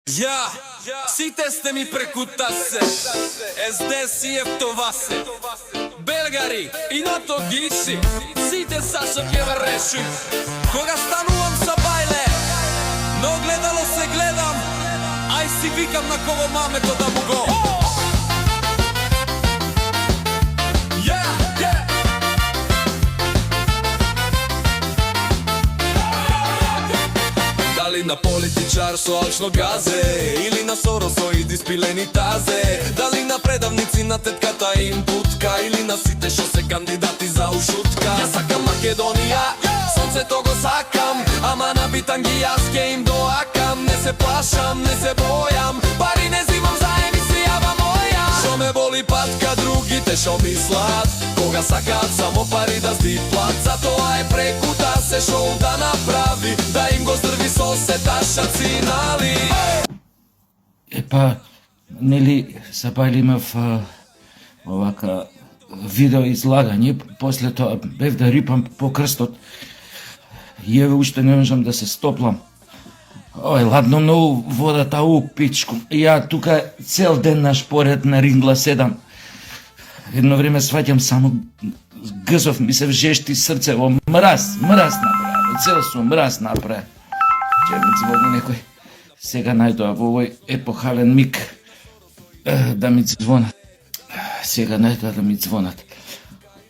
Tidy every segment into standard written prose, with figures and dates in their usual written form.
Ја, сите сте ми прекутасе, СДС и ефтовасе, Белгари и ното гиши, сите Сашо ќе ве реши. Кога станувам со бајле, но гледало се гледам, ај си викам на кого мамето да му го. Дали на политичар со алчно газе, или на Соросоиди спилени тазе, дали на предавници на тетката им путка, или на сите шо се кандидати за ушутка. Јас сакам Македонија, сонцето го сакам, ама на битанги јас ке им доакам. Не се плашам, не се бојам, пари не зимам за емисијава моја. Шо ме боли патка другите шо мислат, кога сакаат само пари да здиплат. Затоа е прекута се шоу да направи, да им го здрви со сеташаци, нали? Епа, нели, Сабајле имав овака видео излагање, после тоа бев да рипам по крстот, и еве уште не можам да се стоплам. Ој, ладно многу водата ук, пичку. Ја тука цел ден на шпоред на Рингла 7. Едно време сваќам само гзов ми се вжешти срцево, мраз направи, цел сум мраз направи. Ќе ми звони некој. Сега најдоа во овој епохален миг да ми звонат. Сега најдоа да ми звонат.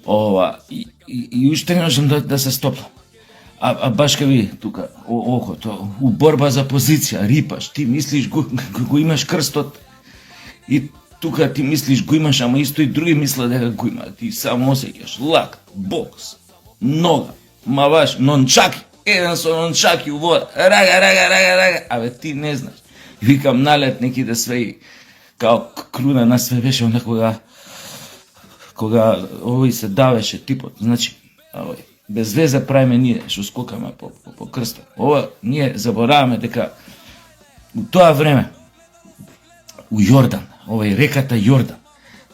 Ова, и уште не можам да се стоплам. А баш ка ви тука, охото, у борба за позиција, рипаш, ти мислиш го имаш крстот и тука ти мислиш го имаш, ама исто и други мислат дека го има. Ти само осеќаш лак, бокс, нога, маваш, нончаки, еден со нончаки у вода, рага, абе ти не знаеш. Викам налет неки да све као круна на све беше онда кога овој се давеше типот, значи, овој, без везе правиме ние, што скокаме по крстот. Ова, ние забораваме дека у тоа време, у Јордан, овој реката Јордан,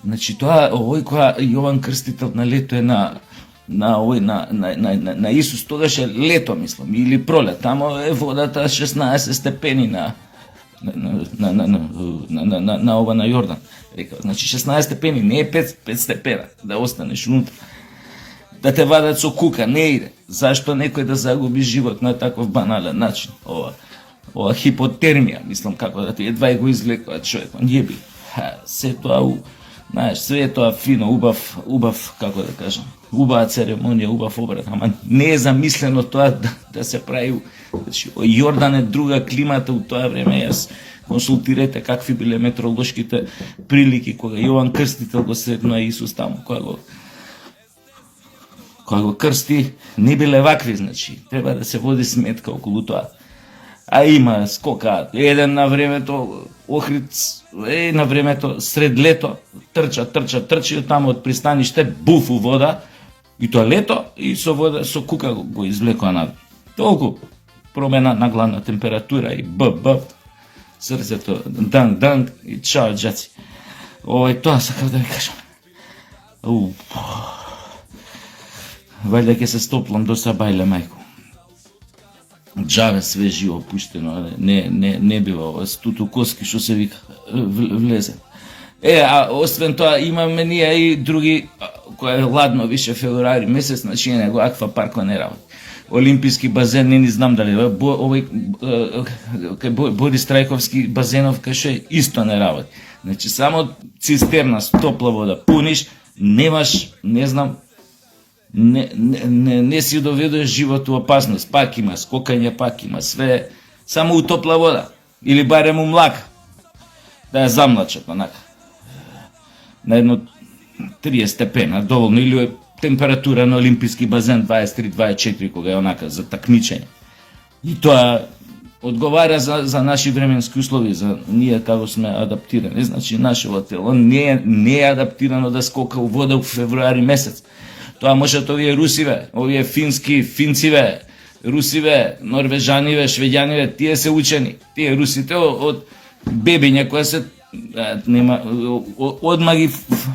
значи тоа, овој која Јован Крстител на лето е на Исус, тогаш е лето, мислам, или пролет, тамо е водата 16 степени на ова на Јордан. Река, значи 16 степени, не е 5 степена, да останеш унутра. Да те вадат со кука, не иде. Зашто некој да загуби живот на таков банален начин? Ова хипотермија, мислам како да ти едва и го излекува човекот. Јеби. Се тоа, знаеш, све е тоа фино, убав, како да кажам, убава церемонија, убав обред, ама не е замислено тоа да се прави. Значи, Јордан е друга климата у тоа време, јас консултирате какви биле метеоролошките прилики кога Јован Крстител го сретнува Исус таму, кога го крсти, не биле вакви, значи, треба да се води сметка околу тоа. А има скока, еден на времето Охриц, на времето сред лето, трча, таму од пристаниште, буф у вода, и тоа лето, и со вода, со кука го извлекоа на толку промена на главна температура и б, срцето, данг, и чао, джаци. Овој, тоа сакав да ви кажам. Вајде ќе се стоплам до Сабајле, мајко. Джаве све живо пуштено, не бива ова стуту коски што се вика влезе. А освен тоа имаме ние и други, која е ладно више февруари месец, значи него аквапарко не работи. Олимписки базен, не знам дали овој Борис Трајковски базенов кај што исто не работи. Значи само цистерна с топла вода пуниш, немаш, не знам, не си доведуваш живот у опасност, пак има скокање, пак има све, само у топла вода, или барем у млака, да ја замлачат онака, на едно 30 степена, доволно, или температура на олимписки базен 23-24, кога е онака за такмичење. И тоа одговара за наши временски услови, за ние како сме адаптирани, значи нашето тело не е адаптирано да скока у вода у февруари месец. Тоа можат овие русиве, овие финциве, русиве, норвежаниве, швеѓаниве, тие се учени. Тие русите од бебиња која се одма ги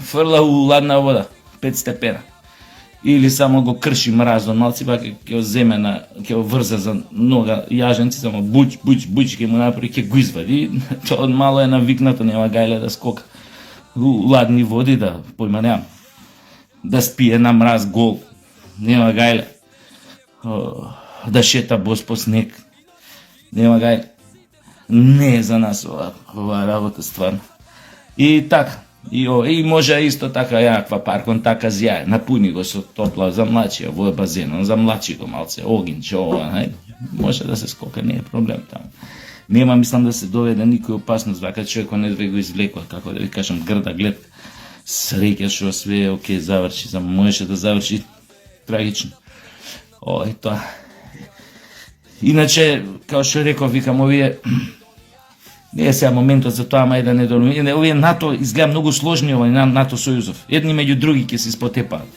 фрла у ладна вода, 5 степена. или само го крши мразот малци, па ќе го земе ќе го врзе за нога јаженци, само буч ќе му направи, ќе го извади. Тоа мало е навикнато, нема гајле да скока у ладни води, да појма немам. Да спие на мраз гол, нема гајле. Да шета бос по снег, нема гајле. Не е за нас ова работа стварно. И така. И може исто така јаква паркон така зјае, напуни го со топла за млачија, во е базенон, за млачи го малце, огинче, ова, најде. Може да се скока, не е проблем таму. Нема, мислам да се доведе никој опасност, вака човек не да го извлекува, како да ви кажам, грда глед, среќа што све е окей, заврши, можеше да заврши трагично. И тоа. Иначе, као што реков, викам, овие не е сега моментот за тоа, мај да не дорми. Овие НАТО изгледа многу сложни, овој НАТО сојузов. Едни меѓу други ќе се спотепаат.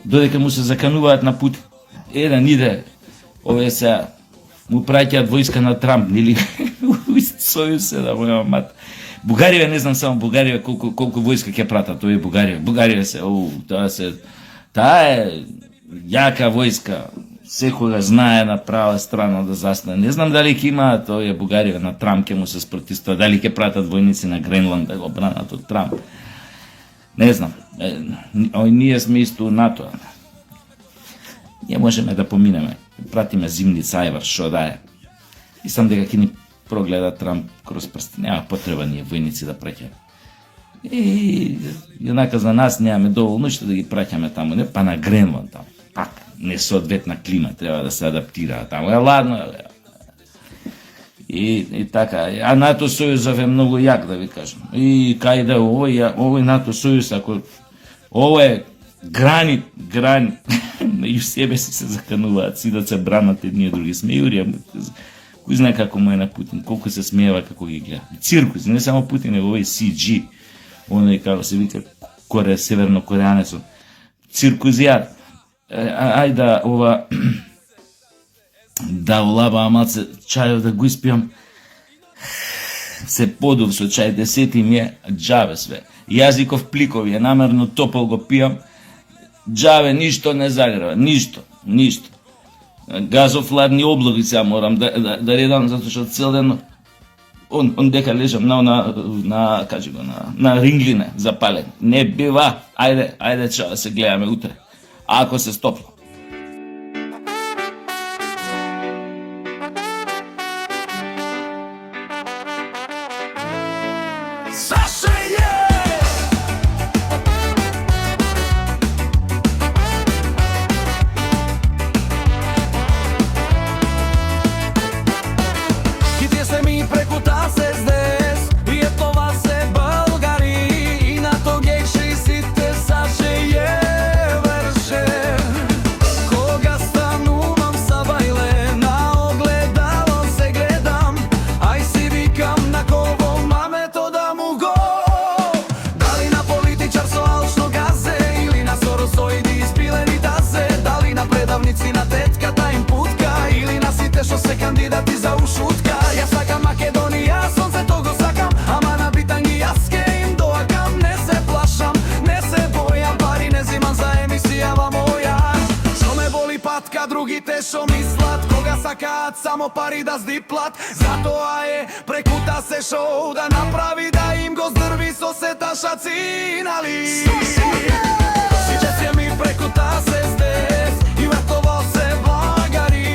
Додека му се закануваат на пут, еден иде, овие сега му праќаат војска на Трамп, нели? Сојуз се да моја мат. Бугарија, не знам само Бугарија колку војска ќе пратат овие Бугарија. Бугарија се, таа е јака војска. Секога знае на права страна да застане. Не знам дали ќе имаат овие Бугарија на Трамп ќе му се спротивствува, дали ќе пратат војници на Гренланд да го бранат од Трамп. Не знам. Ние сме исто НАТО. Ние можеме да поминеме. Пратиме зимни цајвар, шо да е. И сам дека ќе ни прогледа Трамп кроз прсти. Нема потреба ние војници да праќаме. И јонака за нас немаме доволно што да ги праќаме таму, не па на Гренланд таму. Пак несоодветна клима, треба да се адаптира таму. Е ладно. И така, а НАТО сојузов е многу јак, да ви кажам. И кај да овој НАТО сојуз, ако ово е грани, меѓу себе се закануваат, си да се бранат едни други. Смејурија, кој знае како му е на Путин, колку се смеева како ги гледа. Циркус, не само Путин, него овој CG, оној како се вика севернокореанецот. Циркузијат. Ајда ова да улаба малце чајот да го испијам. Се подув со чај, десети ми е џаве све. Јазиков пликови, намерно топол го пијам. Џаве ништо не загрева, ништо. Газов ладни облаки сега морам да редам, затоа што цел ден он дека лежам на кажи го на ринглине запален. Не бива. Ајде чао да се гледаме утре. Ако се стопло. Кандидати за ушутка, ја сакам Македонија, сонцето го сакам, ама на битанги јас ке им доакам, не се плашам, не се бојам, пари не зимам за емисијава моја. Што ме боли патка, другите шо мислат, кога сакаат само пари да здиплат, затоа е прекута се шоу да направи да им го здрви со сета шаци, нали? Сите се ми прекута се здес и вртово се влагари.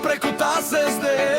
Preko ta se zde